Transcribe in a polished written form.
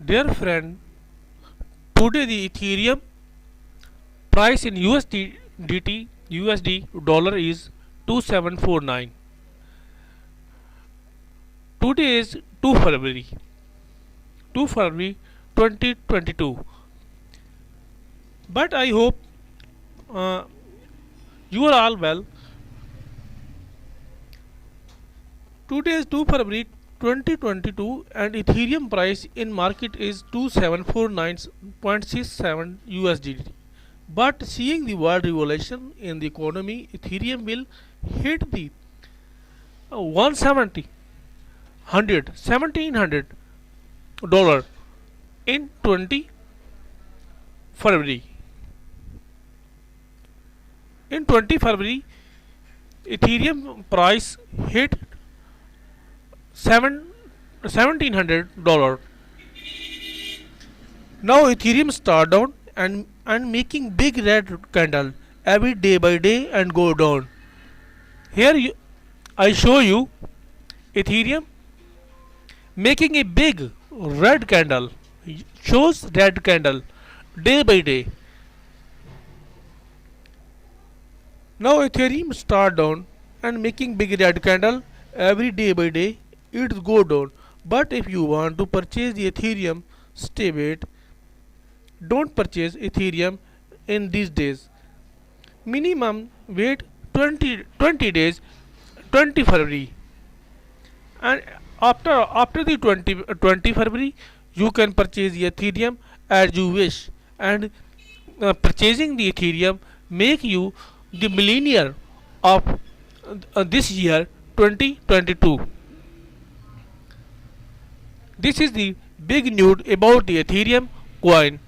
Dear friend, today the Ethereum price in USD dollar is 2749. Today is 2 February 2022. But I hope uh, you are all well. Today is 2 February 2022 and Ethereum price in market is 2749.67 USD. But seeing the world revolution in the economy, Ethereum will hit the 170, 100, $1,700 in 20 February. In 20 February, Ethereum price hit $1,700. Now Ethereum start down and making big red candle every day by day and go down. Here I show you Ethereum making a big red candle, shows red candle day by day. Now Ethereum start down and making big red candle every day by day, it go down. But if you want to purchase the Ethereum, stay wait. Don't purchase Ethereum in these days. Minimum wait 20 days, 20 February. And after the 20 February, you can purchase the Ethereum as you wish. And purchasing the Ethereum make you the millionaire of this year 2022. This is the big news about the Ethereum coin.